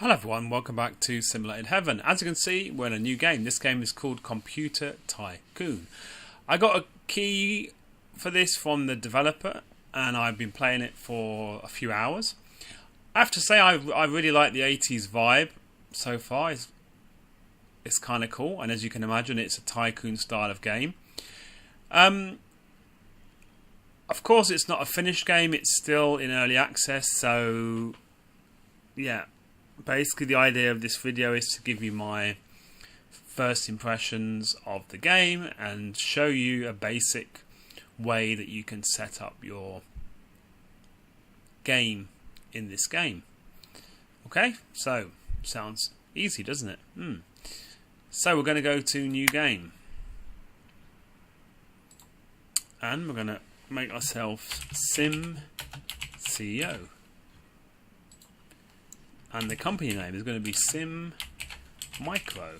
Hello everyone, welcome back to Simulated Heaven. As you can see, we're in a new game. This game is called Computer Tycoon. I got a key for this from the developer and I've been playing it for a few hours. I have to say I really like the 80s vibe so far. It's kind of cool, and as you can imagine it's a Tycoon style of game. Of course it's not a finished game, it's still in early access, so yeah. Basically the idea of this video is to give you my first impressions of the game and show you a basic way that you can set up your game in this game. Okay, so sounds easy, doesn't it? So we're going to go to new game and we're going to make ourselves Sim CEO. And the company name is going to be Sim Micro.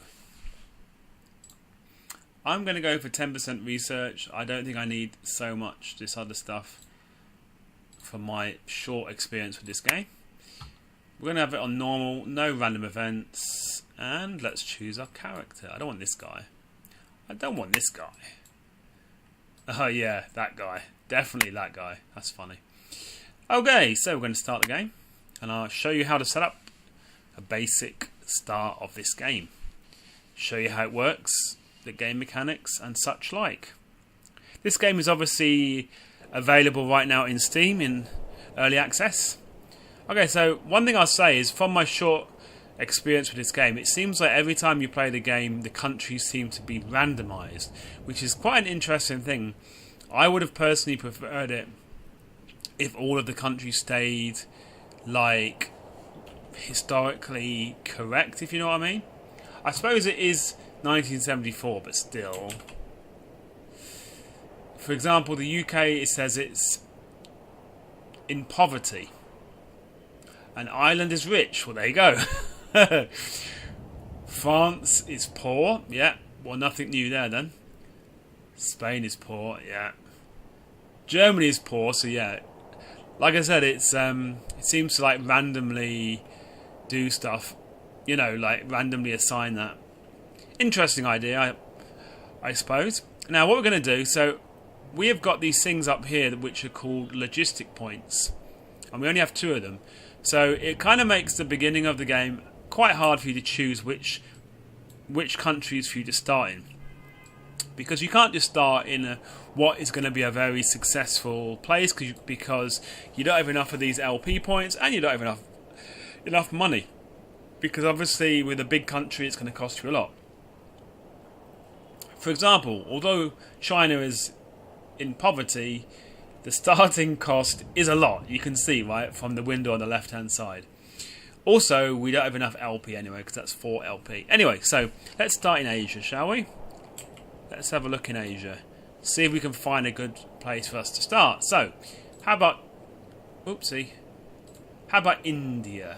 I'm going to go for 10% research. I don't think I need so much this other stuff for my short experience with this game. We're going to have it on normal, no random events, and let's choose our character. I don't want this guy. I don't want this guy. Oh yeah, that guy. Definitely that guy. That's funny. Okay, so we're going to start the game. And I'll show you how to set up a basic start of this game. Show you how it works, the game mechanics and such like. This game is obviously available right now in Steam in early access. Okay, so one thing I'll say is from my short experience with this game, it seems like every time you play the game the countries seem to be randomized, which is quite an interesting thing. I would have personally preferred it if all of the countries stayed like historically correct, if you know what I mean. I suppose it is 1974, but still. For example, the UK, it says it's in poverty and Ireland is rich. Well, there you go. France is poor. Yeah, well, nothing new there then. Spain is poor. Yeah. Germany is poor, so yeah. Like I said, it seems to like randomly do stuff, you know, like randomly assign that. Interesting idea, I suppose. Now what we're going to do, so we have got these things up here which are called logistic points, and we only have 2 of them. So it kind of makes the beginning of the game quite hard for you to choose which countries for you to start in. Because you can't just start in what is going to be a very successful place because you don't have enough of these LP points and you don't have enough money. Because obviously with a big country it's going to cost you a lot. For example, although China is in poverty, the starting cost is a lot. You can see, right, from the window on the left hand side. Also, we don't have enough LP anyway because that's 4 LP. Anyway, so let's start in Asia, shall we? Let's have a look in Asia. See if we can find a good place for us to start. So, how about... Oopsie. How about India?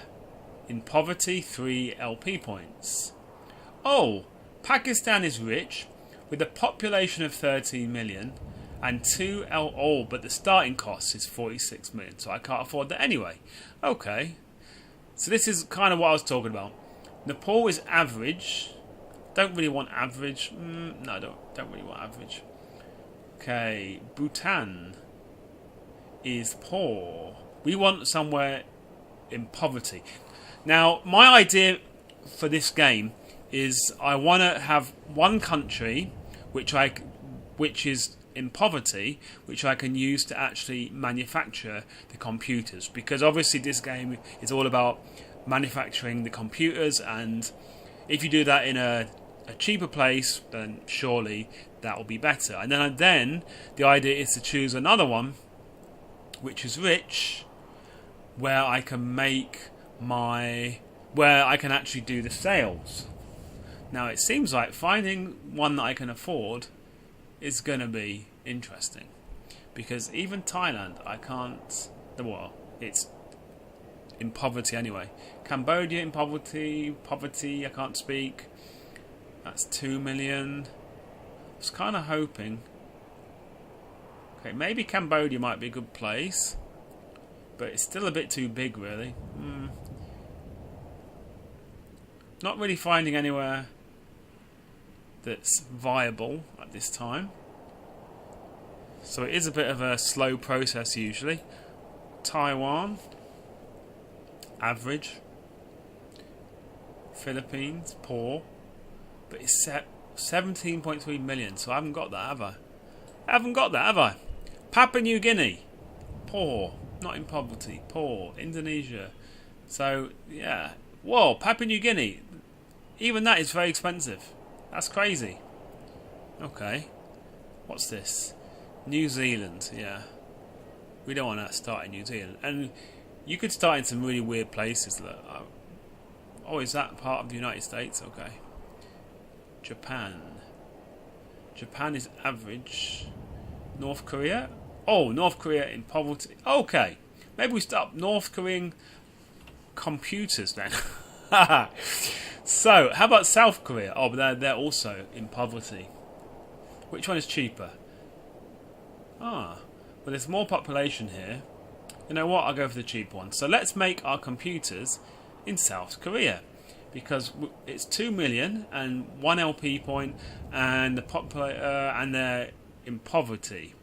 In poverty, 3 LP points. Oh, Pakistan is rich with a population of 13 million and 2 Oh, but the starting cost is 46 million, so I can't afford that anyway. Okay. So this is kind of what I was talking about. Nepal is average. Don't really want average. No, don't really want average. Okay, Bhutan is poor. We want somewhere in poverty. Now, my idea for this game is I want to have one country which is in poverty, which I can use to actually manufacture the computers. Because obviously this game is all about manufacturing the computers, and if you do that in a cheaper place, then surely that will be better. And then the idea is to choose another one which is rich, where I can actually do the sales. Now it seems like finding one that I can afford is going to be interesting, because even Thailand I can't. Well, it's in poverty anyway. Cambodia in poverty I can't speak. That's 2 million. I was kind of hoping. Okay, maybe Cambodia might be a good place, but it's still a bit too big, really. Not really finding anywhere that's viable at this time. So it is a bit of a slow process usually. Taiwan, average. Philippines, poor. But it's 17.3 million, so I haven't got that, have I? I haven't got that, have I? Papua New Guinea, poor. Not in poverty, poor. Indonesia. So, yeah. Whoa, Papua New Guinea. Even that is very expensive. That's crazy. Okay. What's this? New Zealand, yeah. We don't want to start in New Zealand. And you could start in some really weird places. Oh, is that part of the United States? Okay. Japan. Japan is average. North Korea? Oh, North Korea in poverty. Okay. Maybe we start North Korean computers then. So, how about South Korea? Oh, but they're also in poverty. Which one is cheaper? Well, there's more population here. You know what? I'll go for the cheap one. So let's make our computers in South Korea, because it's 2 million and 1 LP point, and and they're in poverty.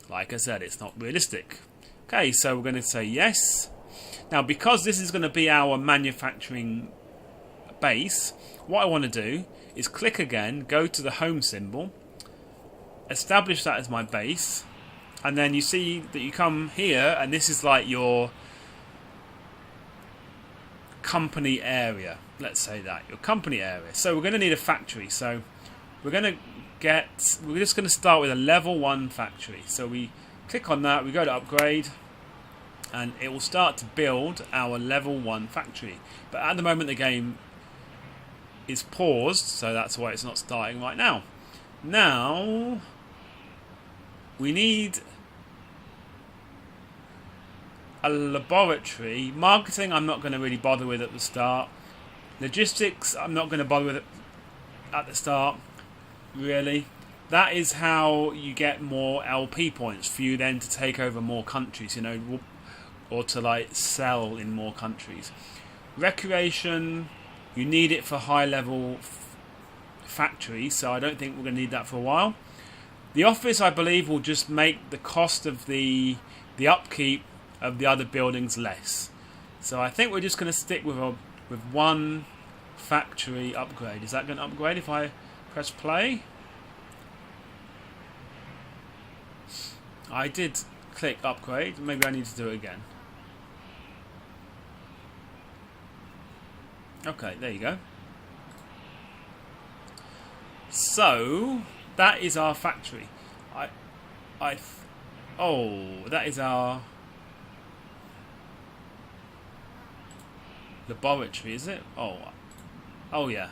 Like I said, it's not realistic. Okay, so we're going to say yes. Now, because this is going to be our manufacturing base, what I want to do is click again, go to the home symbol, establish that as my base, and then you see that you come here, and this is like your company area. Let's say that your company area. So we're going to need a factory. So we're just going to start with a level 1 factory. So we click on that, we go to upgrade, and it will start to build our level 1 factory. But at the moment the game is paused, so that's why it's not starting right now. Now we need a laboratory. Marketing I'm not going to really bother with at the start. Logistics I'm not going to bother with at the start, really. That is how you get more LP points for you then to take over more countries, you know, or to like sell in more countries. Recreation, you need it for high level factories, so I don't think we're going to need that for a while. The office, I believe, will just make the cost of the upkeep of the other buildings less. So I think we're just going to stick with one factory upgrade. Is that going to upgrade if I press play? I did click upgrade. Maybe I need to do it again. Okay, there you go. So that is our factory. That is our laboratory, is it? Oh yeah.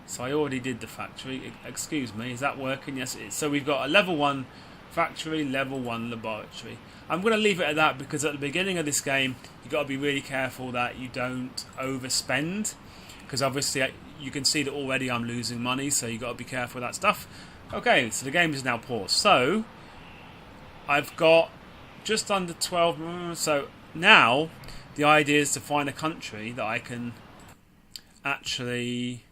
So I already did the factory. Excuse me, is that working? Yes, it is. So we've got a level 1 factory, level 1 laboratory. I'm going to leave it at that because at the beginning of this game you've got to be really careful that you don't overspend, because obviously you can see that already I'm losing money, so you've got to be careful with that stuff. Okay, so the game is now paused. So I've got just under 12. So now the idea is to find a country that I can actually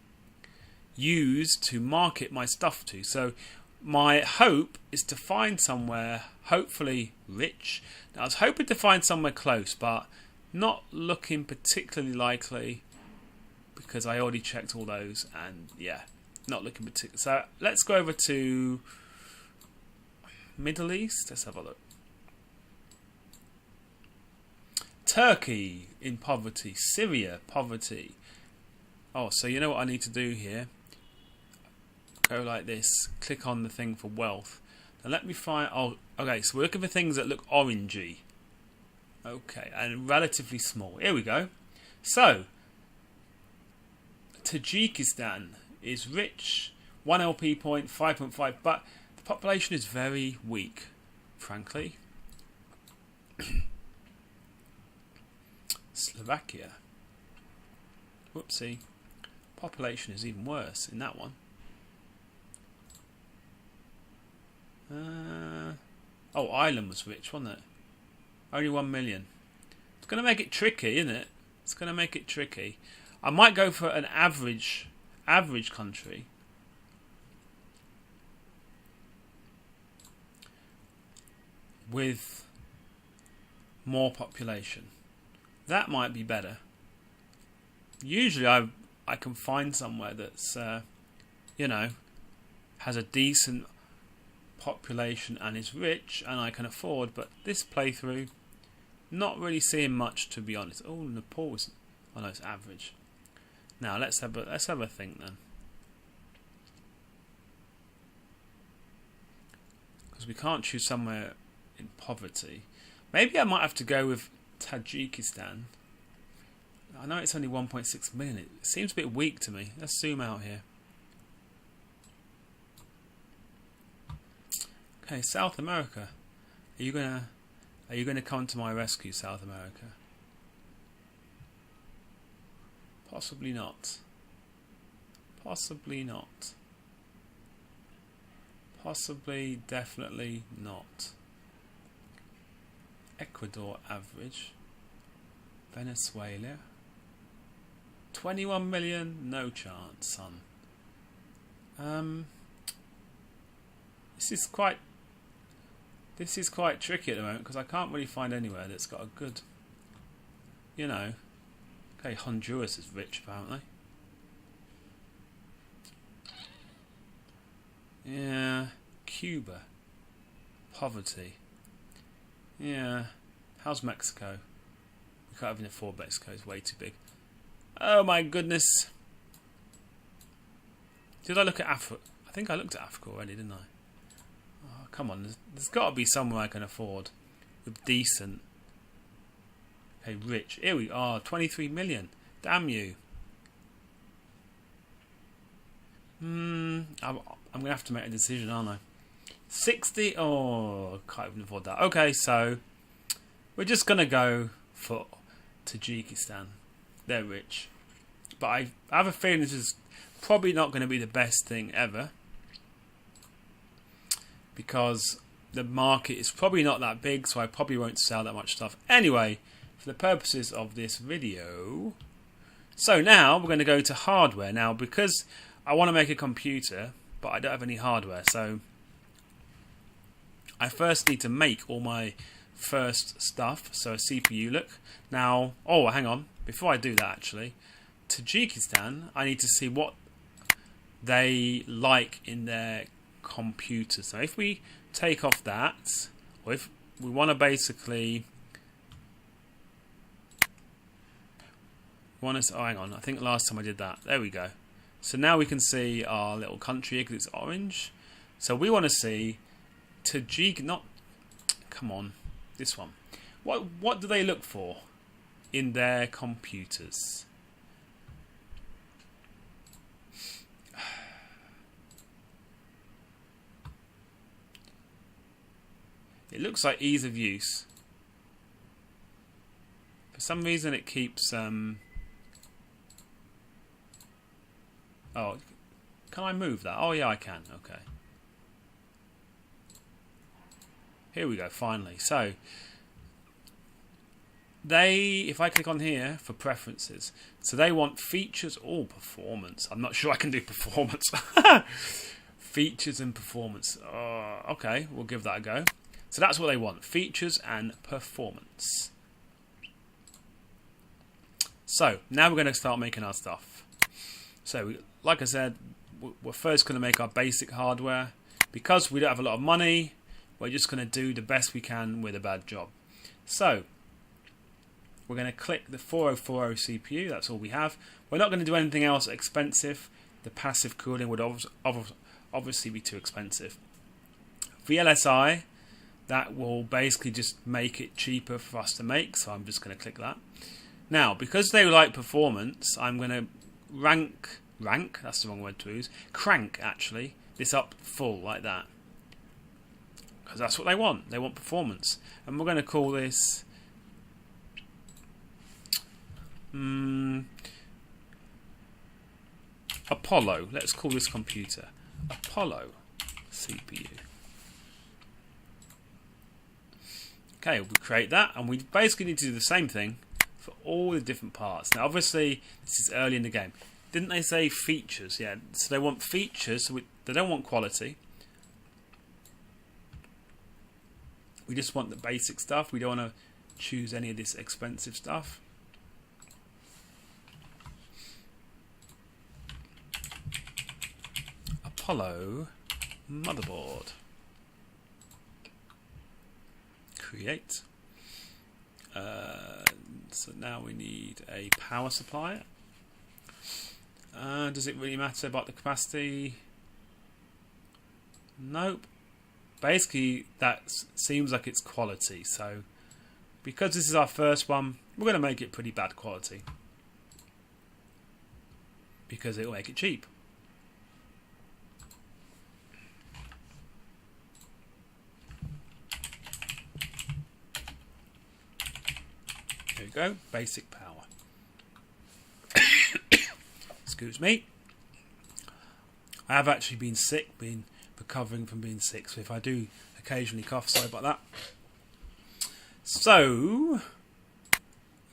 use to market my stuff to. So my hope is to find somewhere hopefully rich. Now I was hoping to find somewhere close, but not looking particularly likely because I already checked all those, and yeah, not looking particular. So let's go over to Middle East. Let's have a look. Turkey in poverty, Syria poverty. Oh, so you know what I need to do here? Go like this, click on the thing for wealth. Now let me find, okay, so we're looking for things that look orangey. Okay, and relatively small. Here we go. So, Tajikistan is rich, 1 LP point, 5.5, but the population is very weak, frankly. Slovakia. Whoopsie. Population is even worse in that one. Ireland was rich, wasn't it? Only 1 million. It's going to make it tricky, isn't it? It's going to make it tricky. I might go for an average country. With more population. That might be better. Usually I can find somewhere that's has a decent population and is rich and I can afford, but this playthrough not really seeing much, to be honest. Oh, Nepal is, oh no, it's average. Now let's have a think then. Because we can't choose somewhere in poverty. Maybe I might have to go with Tajikistan. I know it's only 1.6 million. It seems a bit weak to me. Let's zoom out here. Okay, South America. Are you gonna come to my rescue, South America? Possibly not. Possibly not. Possibly, definitely not. Ecuador average. Venezuela. 21 million, no chance, son. This is quite tricky at the moment because I can't really find anywhere that's got a good, Okay, Honduras is rich apparently. Yeah, Cuba, poverty. Yeah, how's Mexico? We can't even afford Mexico, it's way too big. Oh my goodness. Did I look at Africa? I think I looked at Africa already, didn't I? Oh, come on, there's got to be somewhere I can afford with decent. Okay, rich. Here we are, 23 million. Damn you. I'm going to have to make a decision, aren't I? 60. Oh, can't even afford that. Okay, so we're just going to go for Tajikistan. They're rich. But I have a feeling this is probably not going to be the best thing ever. Because the market is probably not that big, so I probably won't sell that much stuff. Anyway, for the purposes of this video... So now we're going to go to hardware. Now, because I want to make a computer, but I don't have any hardware, so I first need to make all my first stuff. So a CPU, look. Now, oh, hang on. Before I do that, actually, Tajikistan, I need to see what they like in their computer. So if we take off that, or if we want to basically... oh, hang on. I think last time I did that. There we go. So now we can see our little country because it's orange. So we want to see Tajik. Not. Come on, this one. What do they look for in their computers? It looks like ease of use. For some reason, it keeps. Oh, can I move that? Oh yeah, I can. Okay. Here we go, finally. So, if I click on here for preferences, so they want features or performance. I'm not sure I can do performance. Features and performance. Okay, we'll give that a go. So that's what they want, features and performance. So, now we're going to start making our stuff. So, like I said, we're first going to make our basic hardware. Because we don't have a lot of money, we're just going to do the best we can with a bad job. So, we're going to click the 4040 CPU, that's all we have. We're not going to do anything else expensive. The passive cooling would obviously be too expensive. VLSI, that will basically just make it cheaper for us to make, so I'm just going to click that. Now, because they like performance, I'm going to rank, that's the wrong word to use, crank actually, this up full like that. Because that's what they want performance. And we're going to call this Apollo. Let's call this computer Apollo CPU. Okay, we create that, and we basically need to do the same thing for all the different parts. Now obviously this is early in the game. Didn't they say features? Yeah, so they want features, so they don't want quality. We just want the basic stuff. We don't want to choose any of this expensive stuff. Apollo motherboard. Create. So now we need a power supply. Does it really matter about the capacity? Nope. Basically, that seems like it's quality. So, because this is our first one, we're going to make it pretty bad quality. Because it will make it cheap. There we go. Basic power. Excuse me. I have actually been sick, been recovering from being sick, so if I do occasionally cough, sorry about that. So,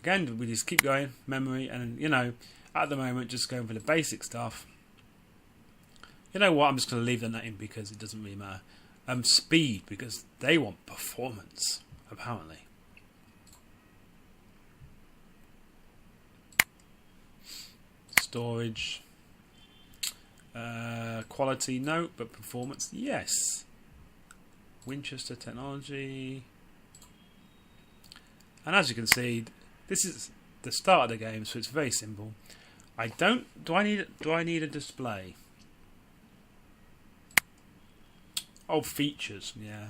again, we just keep going, memory, and you know, at the moment, just going for the basic stuff. You know what, I'm just going to leave that in because it doesn't really matter. Speed, because they want performance, apparently. Storage, quality, no, but performance, yes. Winchester technology, and as you can see, this is the start of the game, so it's very simple. Do I need a display? Oh, features, yeah,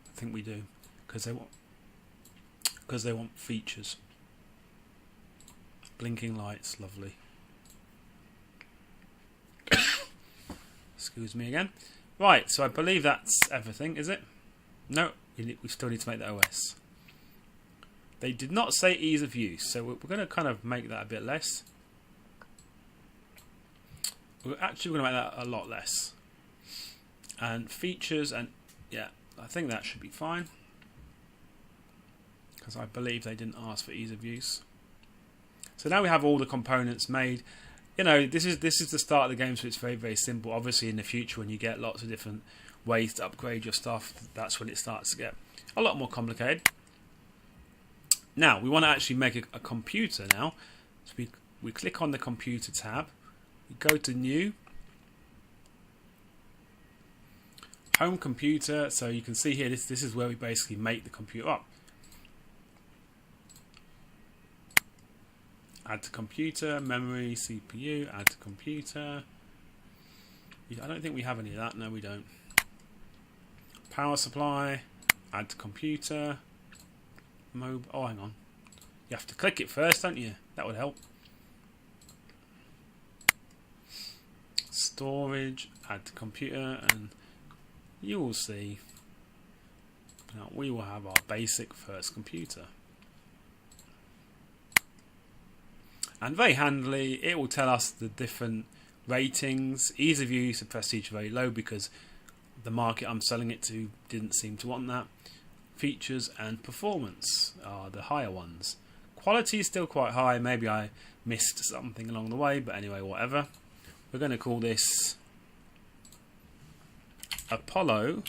I think we do, because they want features. Blinking lights, lovely. Excuse me again. Right, so I believe that's everything, is it? No, we still need to make the OS. They did not say ease of use, so we're going to kind of make that a bit less. We're actually going to make that a lot less. And features, and yeah, I think that should be fine. Because I believe they didn't ask for ease of use. So now we have all the components made. You know, this is the start of the game, so it's very, very simple. Obviously, in the future, when you get lots of different ways to upgrade your stuff, that's when it starts to get a lot more complicated. Now, we want to actually make a computer now. So we click on the computer tab. We go to New. Home computer. So you can see here, this is where we basically make the computer up. Add to computer, memory, CPU, add to computer. I don't think we have any of that. No, we don't. Power supply, add to computer. Oh, hang on. You have to click it first, don't you? That would help. Storage, add to computer, and you will see. Now we will have our basic first computer. And very handily, it will tell us the different ratings. Ease of use and prestige very low because the market I'm selling it to didn't seem to want that. Features and performance are the higher ones. Quality is still quite high. Maybe I missed something along the way, but anyway, whatever. We're going to call this Apollo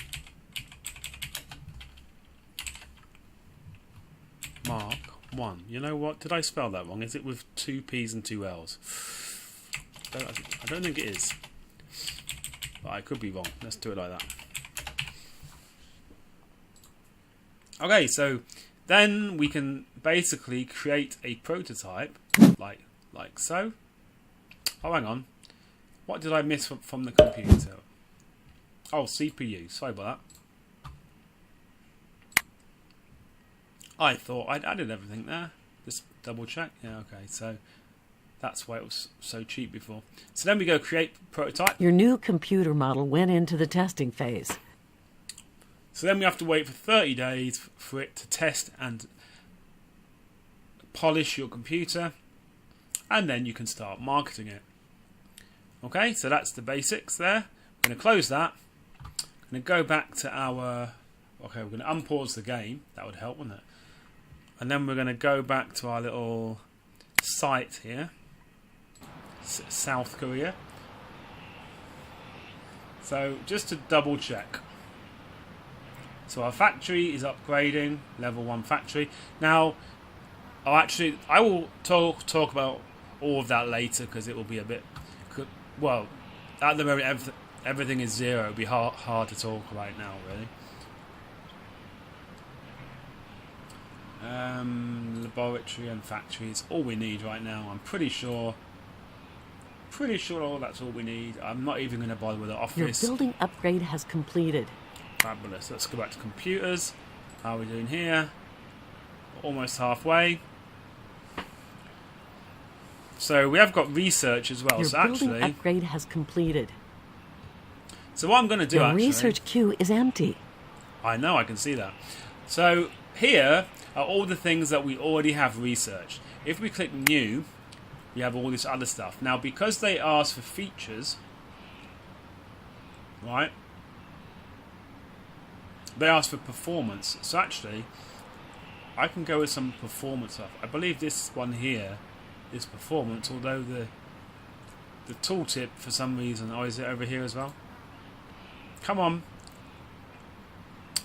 Mark 1. You know what? Did I spell that wrong? Is it with 2 P's and 2 L's? I don't think it is. But I could be wrong. Let's do it like that. Okay, so then we can basically create a prototype like so. Oh, hang on. What did I miss from the computer? Oh, CPU. Sorry about that. I thought I'd added everything there. Just double check. Yeah, okay. So that's why it was so cheap before. So then we go create prototype. Your new computer model went into the testing phase. So then we have to wait for 30 days for it to test and polish your computer. And then you can start marketing it. Okay, so that's the basics there. I'm going to close that. I'm going to go back to our... Okay, we're going to unpause the game. That would help, wouldn't it? And then we're going to go back to our little site here. South Korea. So just to double check. So our factory is upgrading, level 1 factory. Now, I will talk about all of that later because it will be a bit, well, at the moment everything is 0. It'll be hard to talk right now, really. Laboratory and factory is all we need right now. I'm pretty sure that's all we need. I'm not even going to bother with the office. Your building upgrade has completed. Fabulous. Let's go back to computers. How are we doing here? Almost halfway. So we have got research as well. Your so building actually, upgrade has completed. So what I'm going to do Your actually, research queue is empty. I know, I can see that. So here are all the things that we already have researched. If we click new, we have all this other stuff. Now, because they ask for features, right? They ask for performance. So actually, I can go with some performance stuff. I believe this one here is performance, although the tooltip for some reason, oh, is it over here as well? Come on.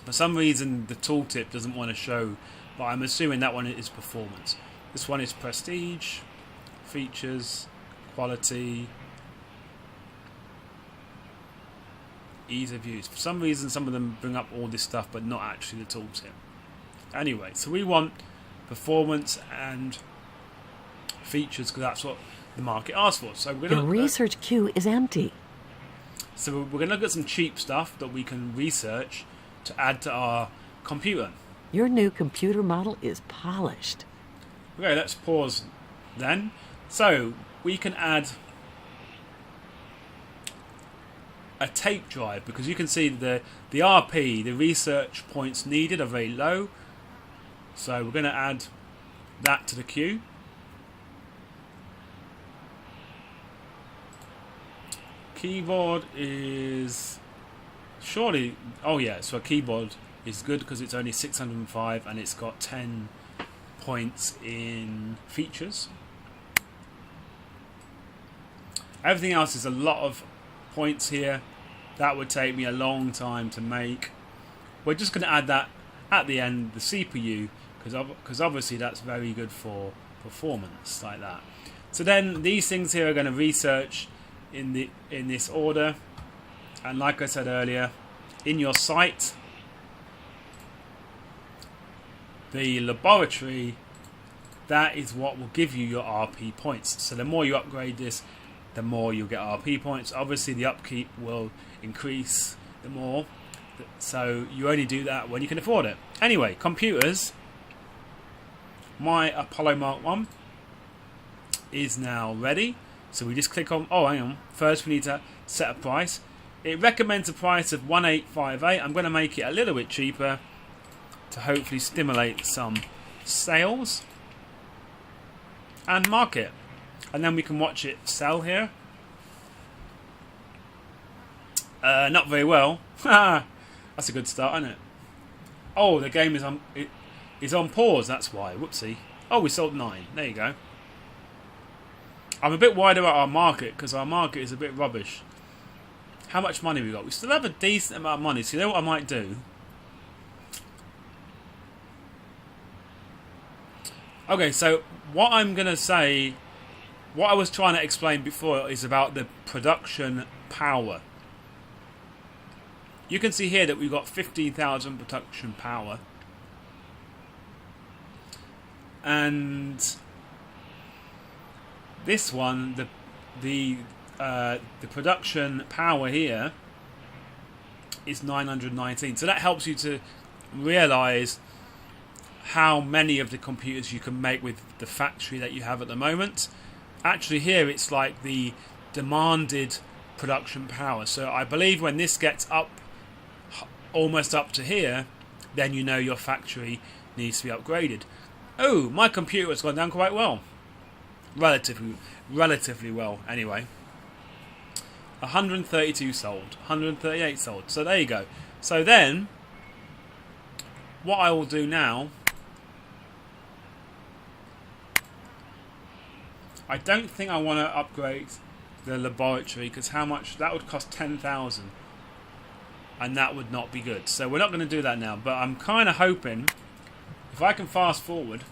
For some reason, the tooltip doesn't want to show, but I'm assuming that one is performance. This one is prestige, features, quality, ease of use. For some reason, some of them bring up all this stuff, but not actually the tooltip. Anyway, so we want performance and features because that's what the market asks for. So we're Your research queue is empty. So we're going to look at some cheap stuff that we can research to add to our computer. Your new computer model is polished. Okay, let's pause then. So we can add a tape drive because you can see the RP, the research points needed, are very low. So we're going to add that to the queue. Keyboard is surely, oh yeah, so a keyboard is good because it's only 605 and it's got 10 points in features. Everything else is a lot of points here. That would take me a long time to make. We're just going to add that at the end, the CPU, because obviously that's very good for performance like that. So then these things here are going to research in this order, and like I said earlier, in your site, the laboratory, that is what will give you your RP points. So the more you upgrade this, the more you'll get RP points. Obviously the upkeep will increase the more, so you only do that when you can afford it. Anyway, computers, my Apollo Mark 1 is now ready. So we just click on, oh hang on, first we need to set a price. It recommends a price of 1858. I'm going to make it a little bit cheaper to hopefully stimulate some sales and market. And then we can watch it sell here. Not very well. That's a good start, isn't it? Oh, the game is on pause, that's why. Whoopsie. Oh, we sold 9. There you go. I'm a bit worried about our market because our market is a bit rubbish. How much money we got? We still have a decent amount of money. So you know what I might do? Okay, so what I'm going to say, what I was trying to explain before is about the production power. You can see here that we've got 15,000 production power. And this one, the production power here is 919. So that helps you to realise how many of the computers you can make with the factory that you have at the moment. Actually here it's like the demanded production power. So I believe when this gets up, almost up to here, then you know your factory needs to be upgraded. Oh, my computer has gone down quite well. Relatively well, anyway. 132 sold, 138 sold. So there you go. So then, what I will do now I don't think I want to upgrade the laboratory because how much that would cost 10,000, and that would not be good. So we're not going to do that now. But I'm kind of hoping if I can fast forward.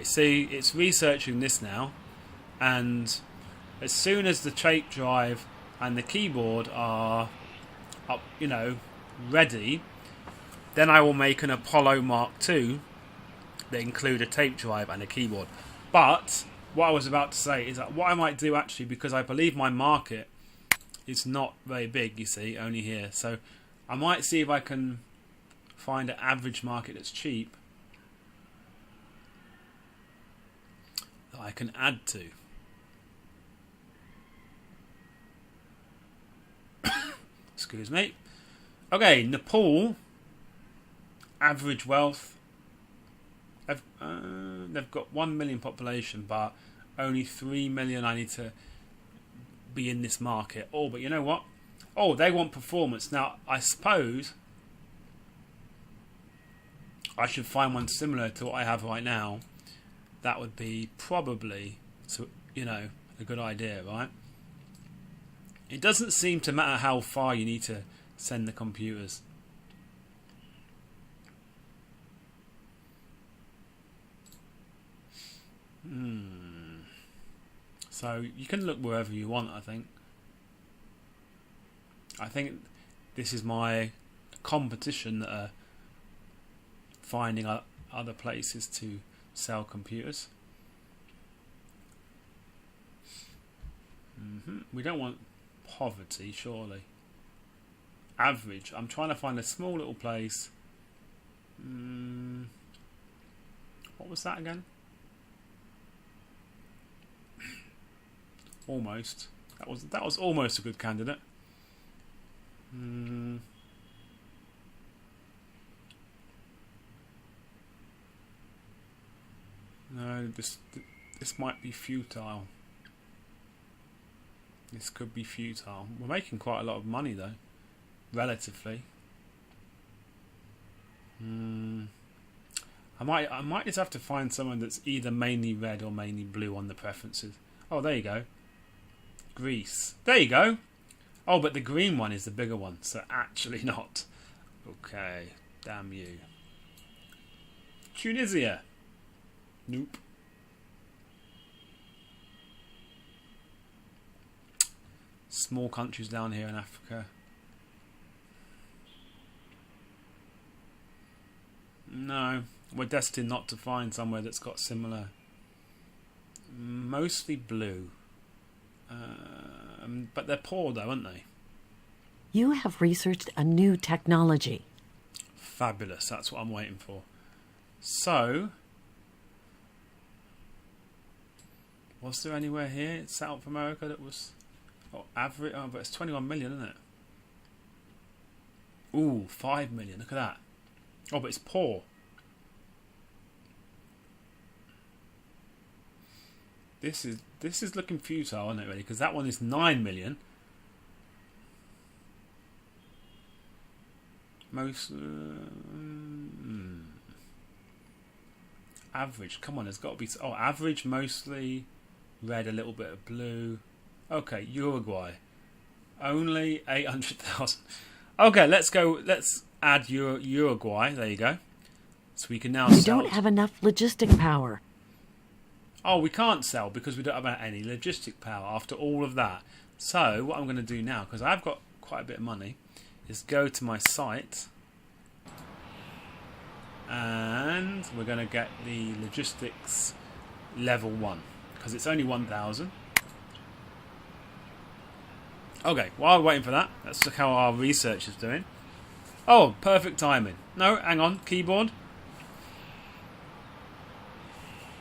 See, it's researching this now, and as soon as the tape drive and the keyboard are up, ready, then I will make an Apollo Mark II that include a tape drive and a keyboard. But what I was about to say is that what I might do actually, because I believe my market is not very big, you see, only here, so I might see if I can find an average market that's cheap that I can add to. Excuse me. Okay, Nepal, average wealth. They've got 1 million population, but only 3 million I need to be in this market. Oh, but you know what? Oh, they want performance. Now, I suppose I should find one similar to what I have right now. That would be probably, a good idea, right? It doesn't seem to matter how far you need to send the computers. So you can look wherever you want, I think. I think this is my competition that are finding other places to sell computers. We don't want poverty, surely. Average. I'm trying to find a small little place. What was that again? Almost. That was almost a good candidate. No, this might be futile. This could be futile. We're making quite a lot of money though, relatively. I might just have to find someone that's either mainly red or mainly blue on the preferences. Oh, there you go. Greece. There you go. Oh, but the green one is the bigger one, so actually not. Okay, damn you. Tunisia. Nope. Small countries down here in Africa. No, we're destined not to find somewhere that's got similar. Mostly blue. But they're poor though, aren't they? You have researched a new technology. Fabulous, that's what I'm waiting for. So, was there anywhere here in South America that was average? Oh, but it's 21 million, isn't it? Ooh, 5 million, look at that. Oh, but it's poor. This is looking futile, isn't it, really? Because that one is 9 million. Most average. Come on, there's got to be. Oh, average, mostly red, a little bit of blue. Okay, Uruguay, only 800,000. Okay, let's go. Let's add Uruguay. There you go. So we can now. We don't have enough logistic power. Oh, we can't sell because we don't have any logistic power after all of that. So what I'm going to do now, because I've got quite a bit of money, is go to my site and we're going to get the logistics level 1 because it's only 1,000. Okay, while we're waiting for that, let's look how our research is doing. Oh, perfect timing. No, hang on, keyboard.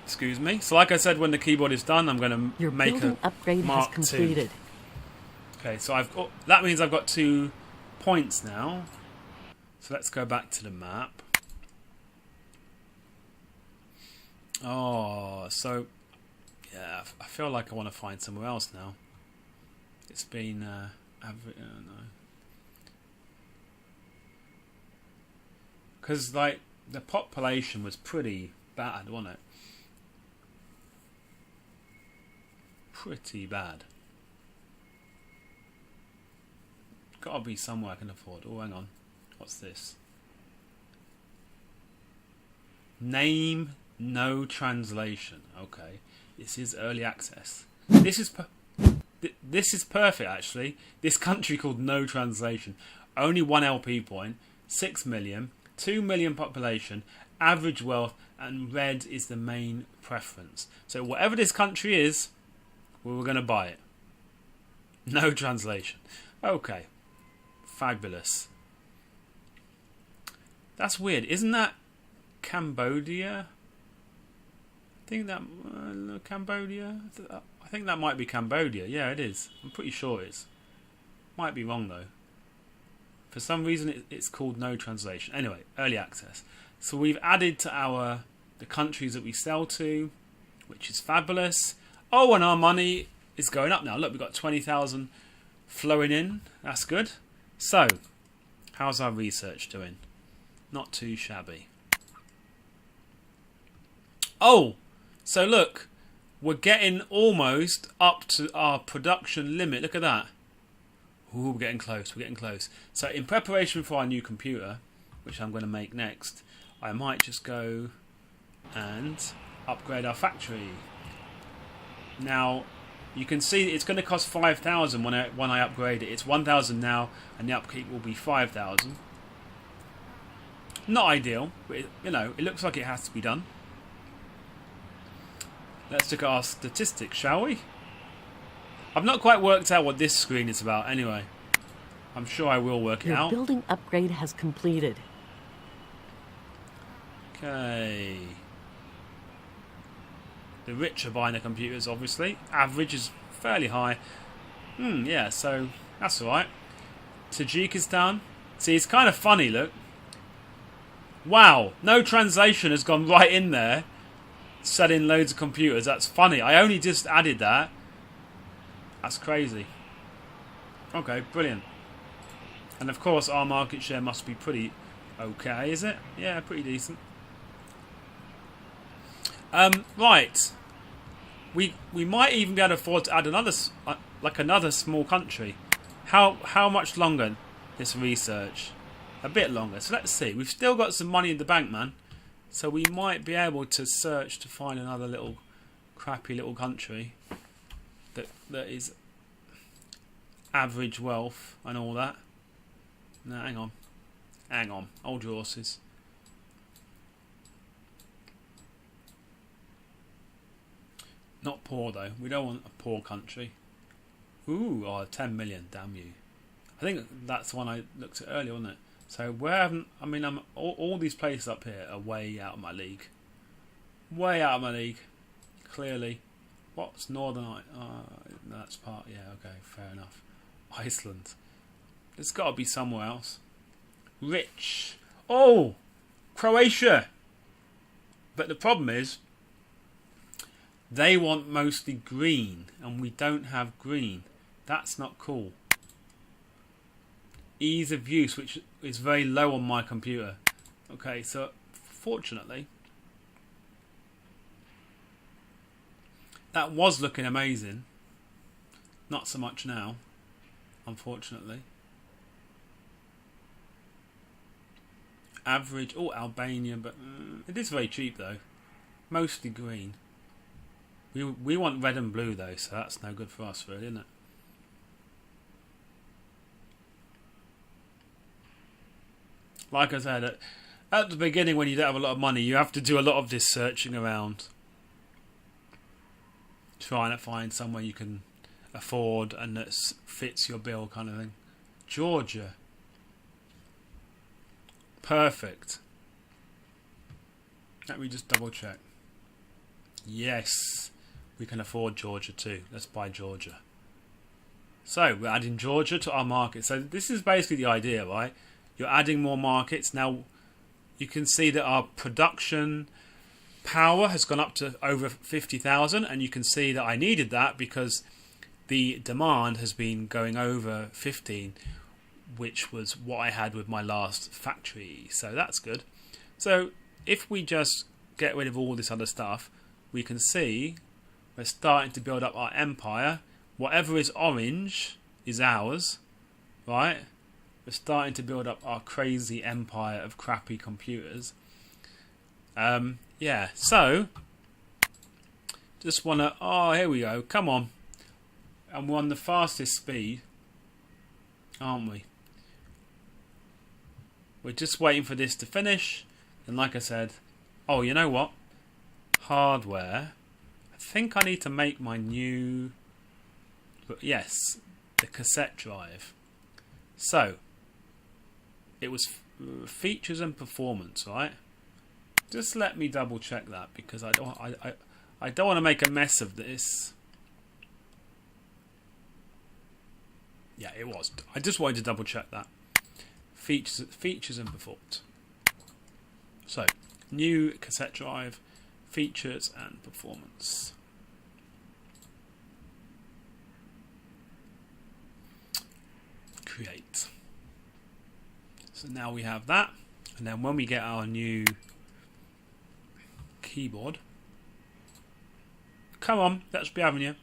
Excuse me. So like I said, when the keyboard is done, I'm going to make a upgrade Mark has completed. II. Okay, so that means I've got 2 points now. So let's go back to the map. Oh, so yeah, I feel like I want to find somewhere else now. It's been no. Because like the population was pretty bad, wasn't it? Pretty bad. Gotta be somewhere I can afford. Oh, hang on. What's this? Name, no translation. Okay. This is early access. This is perfect, actually. This country called no translation. Only 1 LP point. 6 million. 2 million population. Average wealth. And red is the main preference. So whatever this country is, we're going to buy it. No translation. Okay. Fabulous. That's weird. Isn't that Cambodia? I think that Cambodia. I think that might be Cambodia. Yeah, it is. I'm pretty sure it is. Might be wrong though. For some reason, it's called no translation. Anyway, early access. So we've added to the countries that we sell to, which is fabulous. Oh, and our money is going up now. Look, we've got 20,000 flowing in. That's good. So, how's our research doing? Not too shabby. Oh, so look, we're getting almost up to our production limit. Look at that. Ooh, we're getting close. We're getting close. So, in preparation for our new computer, which I'm going to make next, I might just go and upgrade our factory. Now, you can see it's going to cost 5,000 when I upgrade it. It's 1,000 now, and the upkeep will be 5,000. Not ideal, but it looks like it has to be done. Let's look at our statistics, shall we? I've not quite worked out what this screen is about anyway. I'm sure I will work it out. Your building upgrade has completed. Okay. The rich are buying the computers, obviously. Average is fairly high. Yeah, so that's alright. Tajikistan. See, it's kind of funny, look. Wow, no translation has gone right in there. Selling loads of computers. That's funny. I only just added that. That's crazy. Okay, brilliant. And of course, our market share must be pretty okay, is it? Yeah, pretty decent. Right. We might even be able to afford to add another small country. How much longer this research? A bit longer. So let's see. We've still got some money in the bank, man. So we might be able to search to find another little crappy little country that is average wealth and all that. No, hang on. Hold your horses. Not poor though. We don't want a poor country. Ooh, 10 million. Damn you. I think that's the one I looked at earlier, wasn't it? So all these places up here are way out of my league. Way out of my league. Clearly. What's Northern Ireland? That's part. Yeah. Okay. Fair enough. Iceland. There's got to be somewhere else. Rich. Oh, Croatia. But the problem is, they want mostly green, and we don't have green. That's not cool. Ease of use, which is very low on my computer. Okay, so fortunately, that was looking amazing. Not so much now, unfortunately. Average, Albania, but it is very cheap though. Mostly green. We want red and blue though, so that's no good for us really, isn't it? Like I said, at the beginning when you don't have a lot of money, you have to do a lot of this searching around. Trying to find somewhere you can afford and that fits your bill kind of thing. Georgia. Perfect. Let me just double check. Yes, we can afford Georgia too. Let's buy Georgia. So we're adding Georgia to our market. So this is basically the idea, right? You're adding more markets. Now you can see that our production power has gone up to over 50,000, and you can see that I needed that because the demand has been going over 15, which was what I had with my last factory. So that's good. So if we just get rid of all this other stuff, we can see we're starting to build up our empire. Whatever is orange is ours, right? We're starting to build up our crazy empire of crappy computers. Yeah, so just want to... Oh, here we go. Come on. And we're on the fastest speed, aren't we? We're just waiting for this to finish. And like I said... Oh, you know what? Hardware. I think I need to make my new... Yes, the cassette drive. So, it was features and performance, right? Just let me double check that, because I don't want to make a mess of this. Yeah, it was. I just wanted to double check that. Features and performance. So, new cassette drive, features and performance. Create. So now we have that, and then when we get our new keyboard, come on, let's be having you.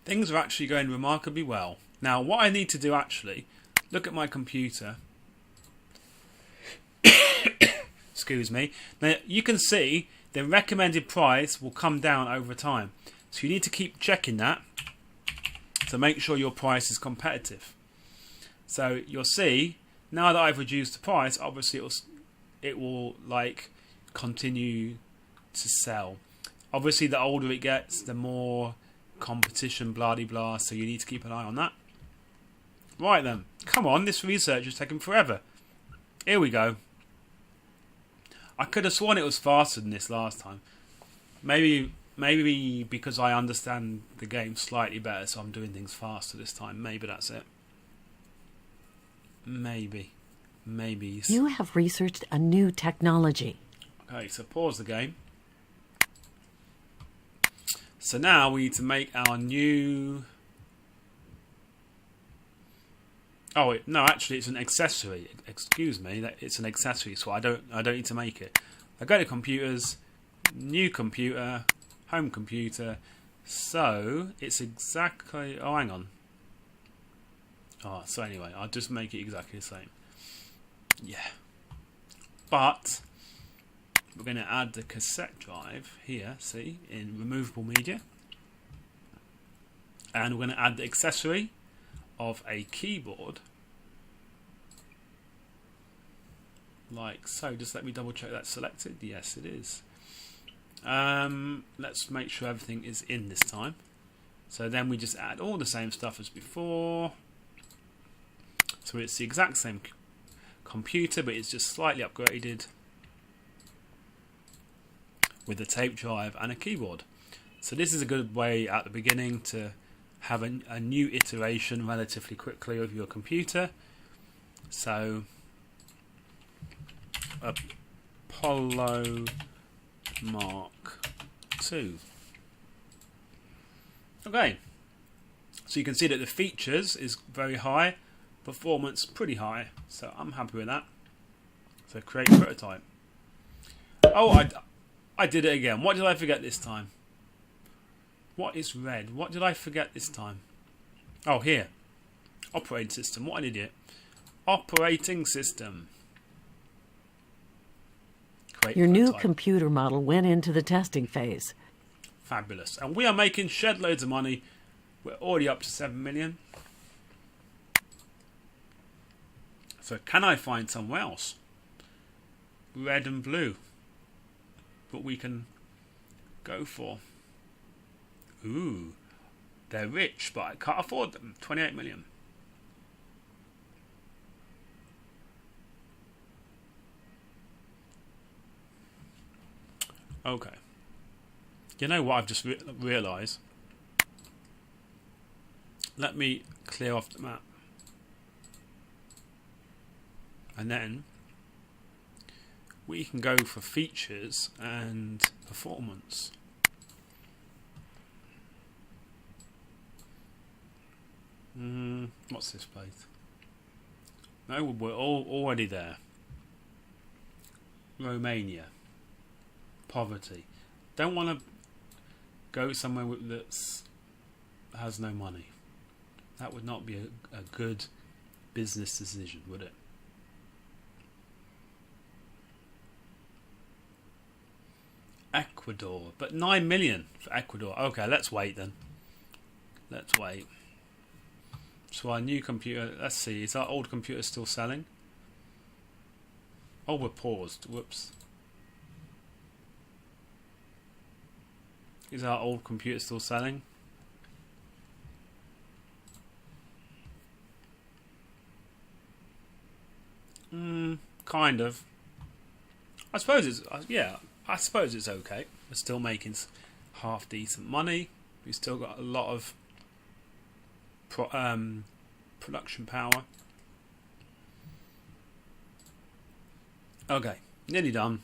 Things are actually going remarkably well. Now, what I need to do actually, look at my computer. Excuse me. Now, you can see the recommended price will come down over time. So you need to keep checking that to make sure your price is competitive. So you'll see, now that I've reduced the price, obviously it will like continue to sell. Obviously, the older it gets, the more competition, blah de blah, so you need to keep an eye on that. Right then, come on, this research is taking forever. Here we go. I could have sworn it was faster than this last time. Maybe because I understand the game slightly better, so I'm doing things faster this time. Maybe that's it. Maybe. You have researched a new technology. Okay, so pause the game. So now we need to make our new... Oh no, actually it's an accessory. Excuse me, it's an accessory, so I don't need to make it. I go to computers, new computer, home computer. So it's exactly... Oh, hang on. Oh, so anyway, I'll just make it exactly the same. Yeah. But we're going to add the cassette drive here, see, in removable media. And we're going to add the accessory of a keyboard. Like so. Just let me double check that's selected. Yes, it is. Let's make sure everything is in this time. So then we just add all the same stuff as before. So it's the exact same computer, but it's just slightly upgraded with a tape drive and a keyboard. So this is a good way at the beginning to have a new iteration relatively quickly of your computer. So Apollo Mark II. Okay, so you can see that the features is very high, performance pretty high, so I'm happy with that. So create prototype. Oh, I did it again. What did I forget this time? What is red? What did I forget this time? Oh, here. Operating system. What an idiot. Operating system. Create Your prototype. new computer model went into the testing phase. Fabulous. And we are making shed loads of money. We're already up to 7 million. So can I find somewhere else? Red and blue. What we can go for. Ooh, they're rich, but I can't afford them. 28 million. Okay. You know what I've just realised? Let me clear off the map. And then we can go for features and performance. What's this place? No, we're all already there. Romania. Poverty. Don't want to go somewhere that has no money. That would not be a good business decision, would it? Ecuador, but 9 million for Ecuador. Okay, let's wait then. Let's wait. So our new computer, let's see, is our old computer still selling? Oh, we're paused. Whoops. Is our old computer still selling? Kind of. I suppose it's yeah. I suppose it's okay. We're still making half decent money. We've still got a lot of production power. Okay, nearly done.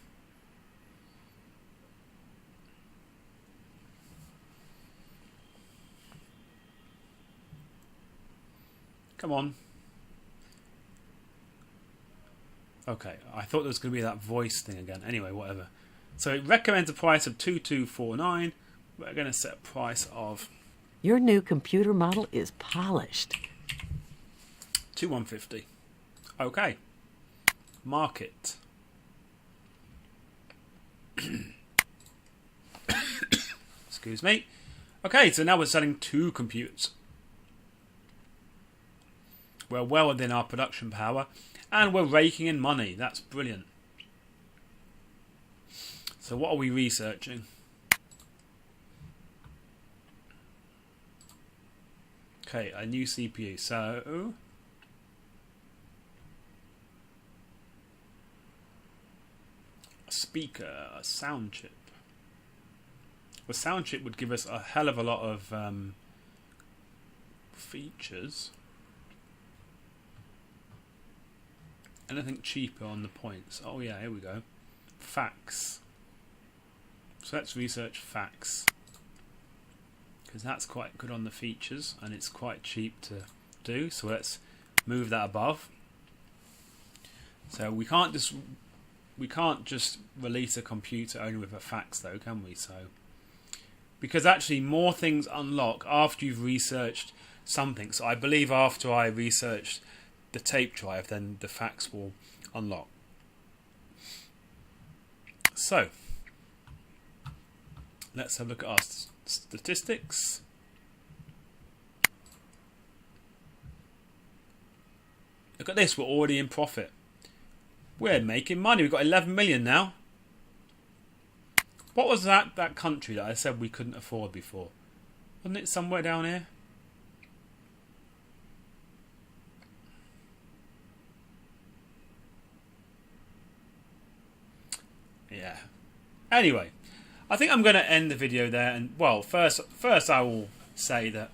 Come on. Okay, I thought there was going to be that voice thing again. Anyway, whatever. So it recommends a price of 2249. We're going to set a price of... Your new computer model is polished. 2150. Okay. Market. Excuse me. Okay, so now we're selling 2 computers. We're well within our production power. And we're raking in money. That's brilliant. So what are we researching? Okay, a new CPU. So... a speaker, a sound chip. The sound chip would give us a hell of a lot of features. Anything cheaper on the points? Oh yeah, here we go. Fax. So let's research fax. Because that's quite good on the features and it's quite cheap to do. So let's move that above. So we can't just release a computer only with a fax though, can we? So because actually more things unlock after you've researched something. So I believe after I researched the tape drive, then the fax will unlock. So let's have a look at our statistics. Look at this, we're already in profit. We're making money. We've got 11 million now. What was that country that I said we couldn't afford before? Wasn't it somewhere down here? Yeah. Anyway, I think I'm going to end the video there. And well, first I will say that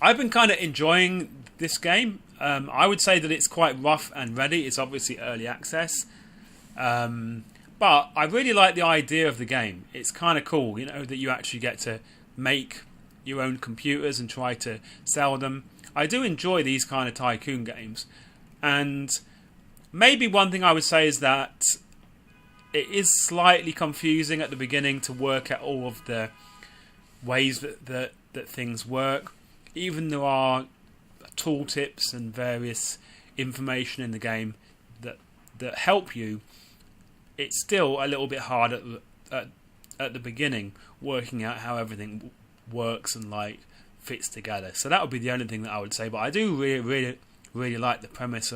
I've been kind of enjoying this game. I would say that it's quite rough and ready. It's obviously early access. But I really like the idea of the game. It's kind of cool, you know, that you actually get to make your own computers and try to sell them. I do enjoy these kind of Tycoon games. And maybe one thing I would say is that it is slightly confusing at the beginning to work out all of the ways that things work. Even there are tooltips and various information in the game that help you, it's still a little bit hard at the beginning working out how everything works and like fits together. So that would be the only thing that I would say. But I do really like the premise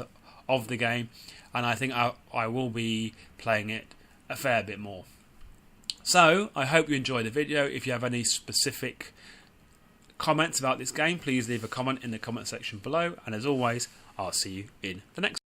of the game, and I think I will be playing it a fair bit more. So I hope you enjoyed the video. If you have any specific comments about this game, please leave a comment in the comment section below, and as always, I'll see you in the next one.